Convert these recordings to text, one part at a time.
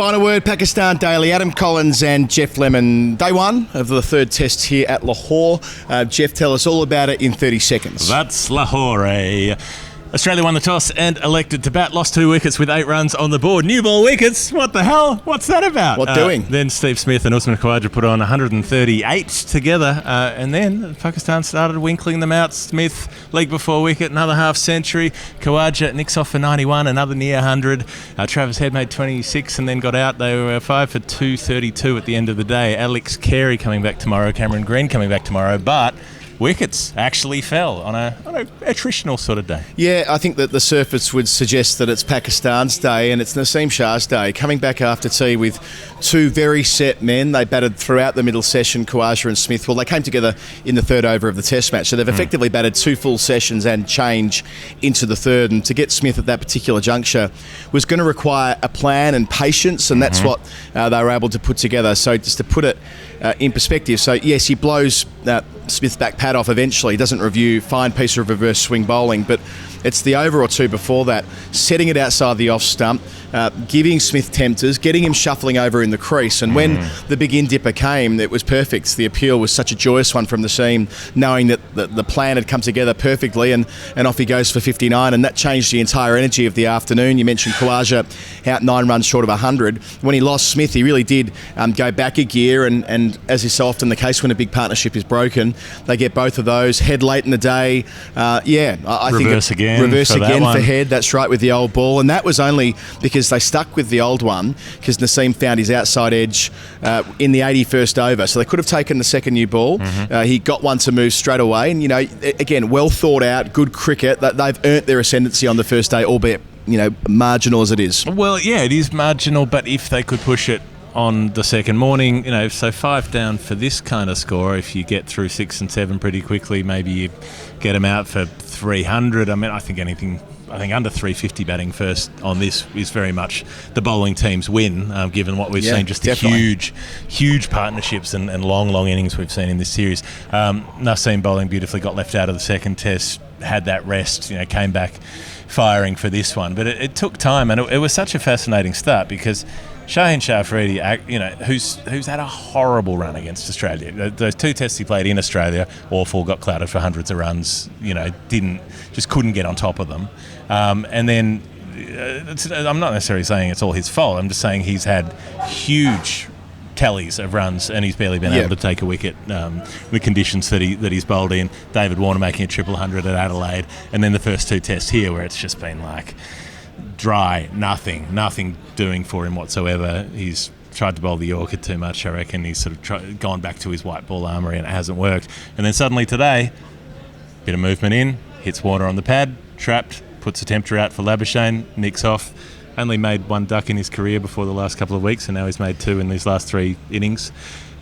Final word, Pakistan Daily. Adam Collins and Geoff Lemon. Day one of the third test here at Lahore. Geoff, tell us all about it in 30 seconds. That's Lahore. Australia won the toss and elected to bat. Lost 2 wickets with 8 runs on the board. New ball wickets. What the hell? What's that about? What doing? Then Steve Smith and Usman Khawaja put on 138 together. And then Pakistan started winkling them out. Smith, leg before wicket, another half century. Khawaja nicks off for 91, another near 100. Travis Head made 26 and then got out. They were 5 for 232 at the end of the day. Alex Carey coming back tomorrow. Cameron Green coming back tomorrow. But wickets actually fell on a attritional sort of day. Yeah, I think that the surface would suggest that it's Pakistan's day and it's Naseem Shah's day. Coming back after tea with 2 very set men. They batted throughout the middle session, Khawaja and Smith. Well, they came together in the third over of the test match. So they've effectively batted 2 full sessions and change into the third. And to get Smith at that particular juncture was going to require a plan and patience, and that's what they were able to put together. So just to put it in perspective, so yes, he blows Smith's back pad off eventually, doesn't review, fine piece of reverse swing bowling, but it's the over or 2 before that, setting it outside the off stump, giving Smith tempters, getting him shuffling over in the crease, and when the big in-dipper came, it was perfect. The appeal was such a joyous one from the seam, knowing that the plan had come together perfectly, and off he goes for 59, and that changed the entire energy of the afternoon. You mentioned Khawaja out 9 runs short of 100. When he lost Smith, he really did go back a gear, and as is so often the case when a big partnership is broken, they get both of those. Head late in the day, I think reverse again for Head. That's right, with the old ball, and that was only because they stuck with the old one, because Naseem found his outside edge in the 81st over, so they could have taken the second new ball. He got one to move straight away, and again, well thought out, good cricket. They've earned their ascendancy on the first day, albeit marginal as it is. Well, yeah, it is marginal, but if they could push it on the second morning, so 5 down for this kind of score. If you get through 6 and 7 pretty quickly, maybe you get them out for 300. I think under 350 batting first on this is very much the bowling team's win, given what we've seen, just definitely. the huge partnerships and long innings we've seen in this series. Naseem bowling beautifully, got left out of the second test, had that rest, came back firing for this one. But it took time, and it was such a fascinating start because Shaheen Shah Afridi, who's had a horrible run against Australia. Those 2 tests he played in Australia, awful, got clouded for hundreds of runs, couldn't get on top of them. And then, I'm not necessarily saying it's all his fault, I'm just saying he's had huge tallies of runs and he's barely been able to take a wicket. The conditions that he's bowled in, David Warner making a 100 at Adelaide, and then the first 2 tests here where it's just been like dry, nothing doing for him whatsoever. He's tried to bowl the Yorker too much, I reckon. He's sort of gone back to his white ball armoury and it hasn't worked. And then suddenly today, bit of movement in, hits Warner on the pad, trapped, puts a tempter out for Labuschagne, nicks off. Only made 1 duck in his career before the last couple of weeks, and now he's made 2 in these last 3 innings.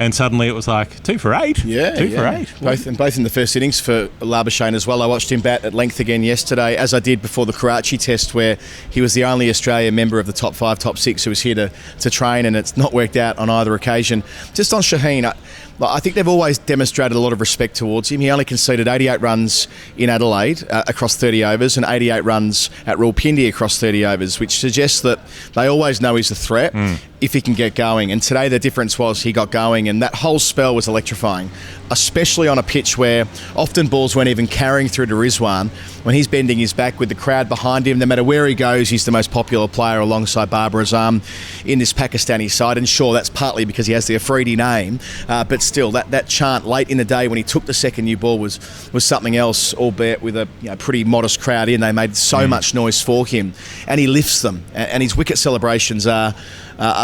And suddenly it was like 2 for 8. Yeah, 2 for 8. Both in the first innings for Labuschagne as well. I watched him bat at length again yesterday, as I did before the Karachi test, where he was the only Australian member of the top 5, top 6 who was here to train, and it's not worked out on either occasion. Just on Shaheen, I think they've always demonstrated a lot of respect towards him. He only conceded 88 runs in Adelaide across 30 overs and 88 runs at Rawalpindi across 30 overs, which suggests that they always know he's a threat if he can get going. And today the difference was he got going, and that whole spell was electrifying, especially on a pitch where often balls weren't even carrying through to Rizwan. When he's bending his back with the crowd behind him, no matter where he goes, he's the most popular player alongside Babar Azam in this Pakistani side. And sure, that's partly because he has the Afridi name, but still, that chant late in the day when he took the second new ball was something else, albeit with a pretty modest crowd in. They made so much noise for him, and he lifts them, and his wicket celebrations are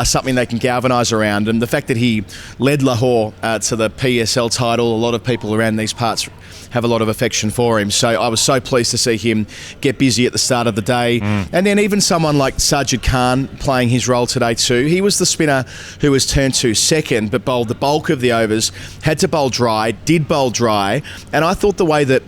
something they can galvanise around. And the fact that he led Lahore to the PSL title, a lot of people around these parts have a lot of affection for him. So I was so pleased to see him get busy at the start of the day. And then even someone like Sajid Khan playing his role today too. He was the spinner who was turned to second, but bowled the bulk of the overs, had to bowl dry, did bowl dry. And I thought the way that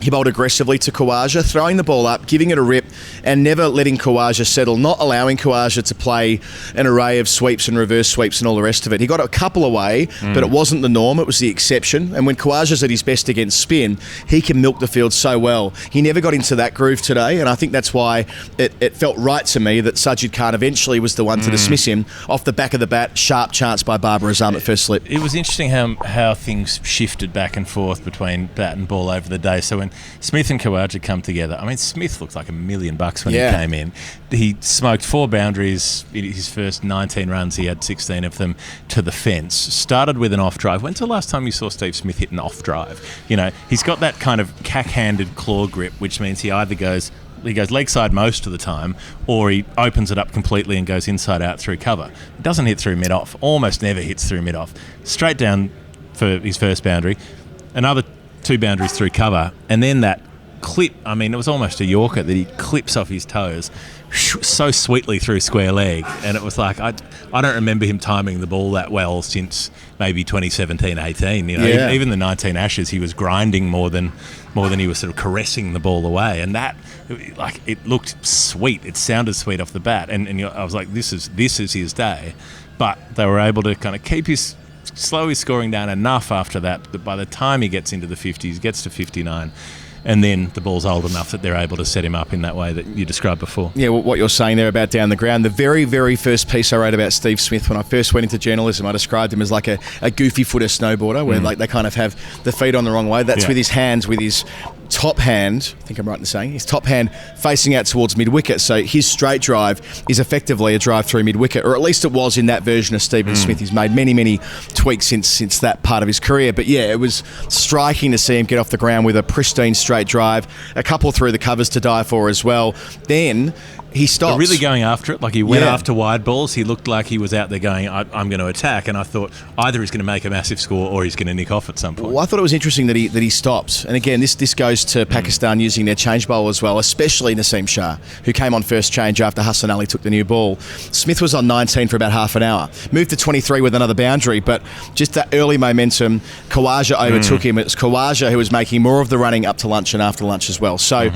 He bowled aggressively to Khawaja, throwing the ball up, giving it a rip, and never letting Khawaja settle, not allowing Khawaja to play an array of sweeps and reverse sweeps and all the rest of it. He got a couple away, but it wasn't the norm, it was the exception. And when Khawaja's at his best against spin, he can milk the field so well. He never got into that groove today, and I think that's why it felt right to me that Sajid Khan eventually was the one to dismiss him off the back of the bat. Sharp chance by Babar Azam at first slip. It was interesting how things shifted back and forth between bat and ball over the day. So when Smith and Khawaja come together, I mean, Smith looked like $1 million when he came in. He smoked 4 boundaries in his first 19 runs. He had 16 of them to the fence. Started with an off drive. When's the last time you saw Steve Smith hit an off drive? You know, he's got that kind of cack-handed claw grip, which means he either goes leg side most of the time, or he opens it up completely and goes inside out through cover. He doesn't hit through mid-off. Almost never hits through mid-off. Straight down for his first boundary. Another 2 boundaries through cover, and then that clip, I mean, it was almost a Yorker that he clips off his toes so sweetly through square leg, and it was like, I don't remember him timing the ball that well since maybe 2017-18. You know, even the 19 Ashes, he was grinding more than he was sort of caressing the ball away, and that, like, it looked sweet. It sounded sweet off the bat, and I was like, this is his day. But they were able to kind of slow his scoring down enough after that by the time he gets into the 50s, gets to 59, and then the ball's old enough that they're able to set him up in that way that you described before. Yeah, well, what you're saying there about down the ground, the very, very first piece I wrote about Steve Smith when I first went into journalism, I described him as like a goofy footer snowboarder where like they kind of have the feet on the wrong way. That's with his hands, with his top hand, I think I'm right in saying, his top hand facing out towards mid-wicket. So his straight drive is effectively a drive through mid-wicket, or at least it was in that version of Stephen Smith. He's made many, many tweaks since that part of his career. But yeah, it was striking to see him get off the ground with a pristine straight drive, a couple through the covers to die for as well. Then he stopped. But really going after it, like he went after wide balls. He looked like he was out there going, I'm going to attack, and I thought either he's going to make a massive score or he's going to nick off at some point. Well, I thought it was interesting that he stopped. And again, this goes to Pakistan using their change bowl as well, especially Naseem Shah, who came on first change after Hassan Ali took the new ball. Smith was on 19 for about half an hour, moved to 23 with another boundary, but just that early momentum, Khawaja overtook him. It was Khawaja who was making more of the running up to lunch and after lunch as well. So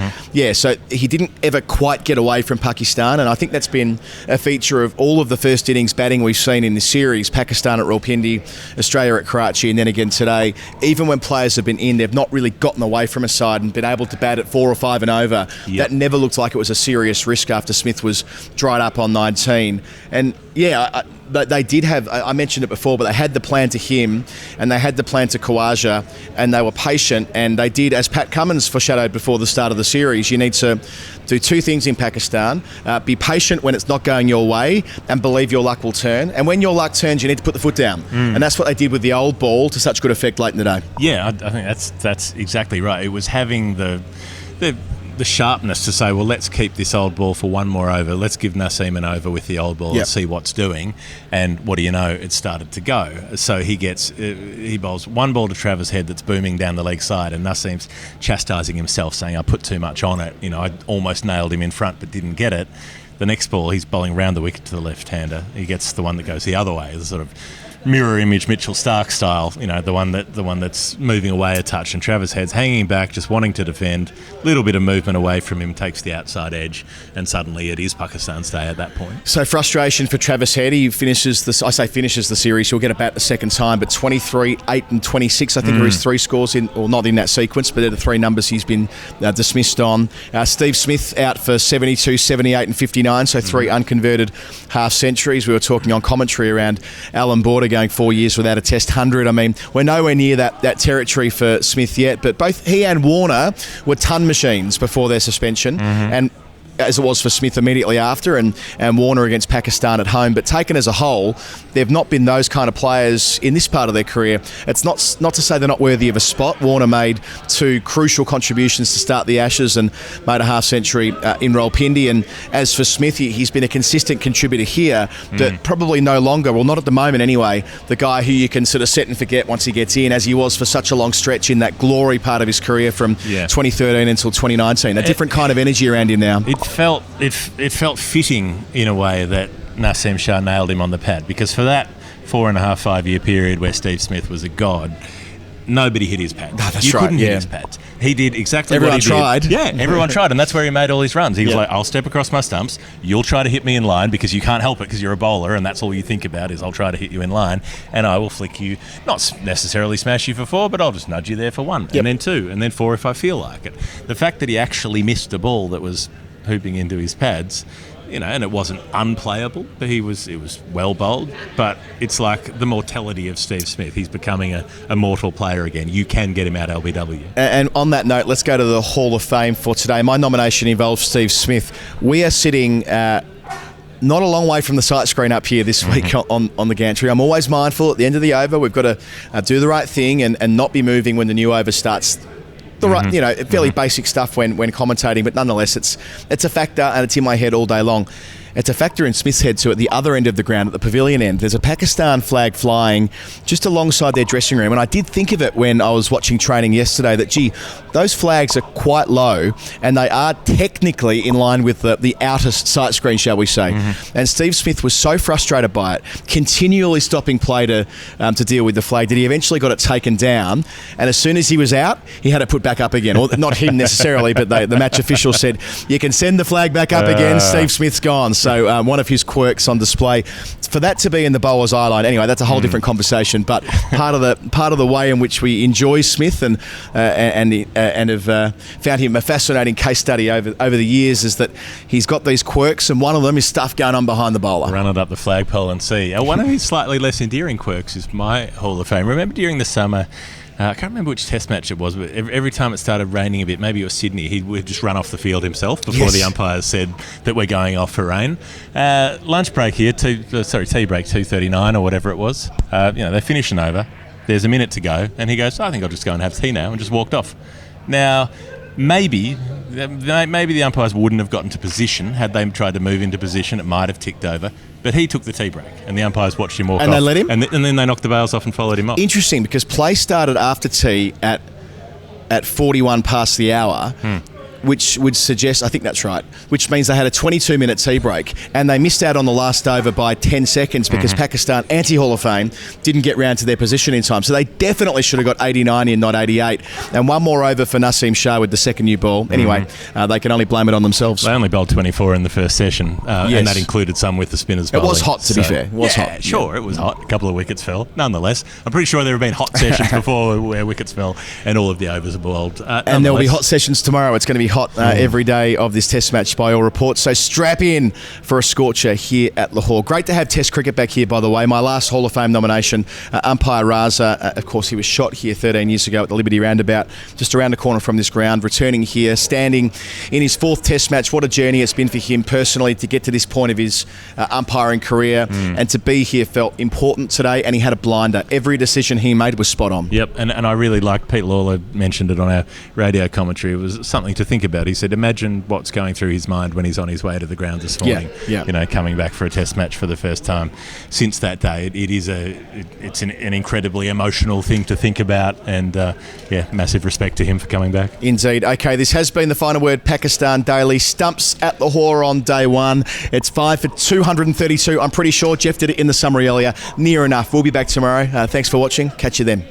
so he didn't ever quite get away from Pakistan, and I think that's been a feature of all of the first innings batting we've seen in this series. Pakistan at Rawalpindi, Australia at Karachi, and then again today. Even when players have been in, they've not really gotten away from a side and been able to bat at 4 or 5 and over. That never looked like it was a serious risk after Smith was dried up on 19. And they did have, I mentioned it before, but they had the plan to him and they had the plan to Khawaja, and they were patient, and they did, as Pat Cummins foreshadowed before the start of the series, you need to do 2 things in Pakistan. Be patient when it's not going your way and believe your luck will turn. And when your luck turns, you need to put the foot down. And that's what they did with the old ball to such good effect late in the day. Yeah, I think that's exactly right. It was having the sharpness to say, well, let's keep this old ball for one more over. Let's give Naseem an over with the old ball and see what's doing. And what do you know? It started to go. So he bowls one ball to Travis Head that's booming down the leg side, and Naseem's chastising himself, saying, I put too much on it. You know, I almost nailed him in front but didn't get it. The next ball, he's bowling round the wicket to the left-hander. He gets the one that goes the other way, the sort of mirror image Mitchell Stark style, you know, the one that's moving away a touch, and Travis Head's hanging back, just wanting to defend. Little bit of movement away from him, takes the outside edge, and suddenly it is Pakistan's day at that point. So frustration for Travis Head. He finishes the series. He'll get it back the second time, but 23, 8 and 26 I think are his 3 scores not in that sequence, but they're the 3 numbers he's been dismissed on. Steve Smith out for 72, 78 and 59, so 3 unconverted half centuries. We were talking on commentary around Alan Border going 4 years without a Test 100. I mean, we're nowhere near that territory for Smith yet, but both he and Warner were ton machines before their suspension, and as it was for Smith immediately after, and Warner against Pakistan at home. But taken as a whole, they've not been those kind of players in this part of their career. It's not to say they're not worthy of a spot. Warner made 2 crucial contributions to start the Ashes and made a half century in Rawalpindi. And as for Smith, he's been a consistent contributor here, but probably no longer, well, not at the moment anyway, the guy who you can sort of set and forget once he gets in, as he was for such a long stretch in that glory part of his career from 2013 until 2019. A different kind of energy around him now. It felt fitting in a way that Naseem Shah nailed him on the pad, because for that 4.5-5 year period where Steve Smith was a god, nobody hit his pads. No, that's you right, couldn't yeah. hit his pads. He did exactly Everyone what he tried. did. Yeah, everyone tried, and that's where he made all his runs. He was Yeah. like, I'll step across my stumps, you'll try to hit me in line because you can't help it because you're a bowler and that's all you think about is I'll try to hit you in line and I will flick you, not necessarily smash you for 4, but I'll just nudge you there for 1, Yep. and then 2, and then 4 if I feel like it. The fact that he actually missed a ball that was hooping into his pads, and it wasn't unplayable, but it was well bowled. But it's like the mortality of Steve Smith. He's becoming a mortal player again. You can get him out LBW. And on that note, let's go to the Hall of Fame for today. My nomination involves Steve Smith. We are sitting not a long way from the sight screen up here this week on the gantry. I'm always mindful at the end of the over, we've got to do the right thing and not be moving when the new over starts. The right, fairly basic stuff when commentating, but nonetheless, it's a factor and it's in my head all day long. It's a factor in Smith's head too. At the other end of the ground, at the pavilion end, there's a Pakistan flag flying just alongside their dressing room. And I did think of it when I was watching training yesterday that, gee, those flags are quite low and they are technically in line with the outer sight screen, shall we say. And Steve Smith was so frustrated by it, continually stopping play to deal with the flag, that he eventually got it taken down. And as soon as he was out, he had it put back up again. Or not him necessarily, but the match official said, you can send the flag back up again, Steve Smith's gone. So one of his quirks on display. For that to be in the bowler's eye line, anyway, that's a whole different conversation. But part of the way in which we enjoy Smith and have found him a fascinating case study over the years is that he's got these quirks, and one of them is stuff going on behind the bowler. Run it up the flagpole and see. One of his slightly less endearing quirks is my Hall of Fame. Remember during the summer, I can't remember which test match it was, but every time it started raining a bit, maybe it was Sydney, he would just run off the field himself before the umpires said that we're going off for rain. Lunch break here, tea break, 2:39 or whatever it was. They finish an over. There's a minute to go, and he goes, I think I'll just go and have tea now, and just walked off. Now, maybe the umpires wouldn't have gotten to position. Had they tried to move into position, it might have ticked over. But he took the tea break, and the umpires watched him walk off. And they let him? And then they knocked the bails off and followed him off. Interesting, because play started after tea at 41 past the hour, which would suggest, I think that's right, which means they had a 22-minute tea break, and they missed out on the last over by 10 seconds because Pakistan, anti-Hall of Fame, didn't get round to their position in time. So they definitely should have got 89 in, not 88. And one more over for Naseem Shah with the second new ball. Anyway, they can only blame it on themselves. They only bowled 24 in the first session, and that included some with the spinners bowling. It was hot, to be fair. It was hot. Sure, it was hot. A couple of wickets fell. Nonetheless, I'm pretty sure there have been hot sessions before where wickets fell and all of the overs are bowled. And there will be hot sessions tomorrow. It's going to be hot every day of this test match by all reports. So strap in for a scorcher here at Lahore. Great to have test cricket back here, by the way. My last Hall of Fame nomination, umpire Raza. Of course, he was shot here 13 years ago at the Liberty Roundabout, just around the corner from this ground, returning here, standing in his 4th test match. What a journey it's been for him personally to get to this point of his umpiring career, and to be here felt important today, and he had a blinder. Every decision he made was spot on. Yep, and I really like, Pete Lawler mentioned it on our radio commentary. It was something to think about. He said, imagine what's going through his mind when he's on his way to the ground this morning. Coming back for a test match for the first time since that day. It's an incredibly emotional thing to think about, and massive respect to him for coming back. Indeed. Okay, this has been the Final Word Pakistan Daily. Stumps at Lahore on day 1. It's 5 for 232. I'm pretty sure Geoff did it in the summary earlier. Near enough. We'll be back tomorrow. Thanks for watching. Catch you then.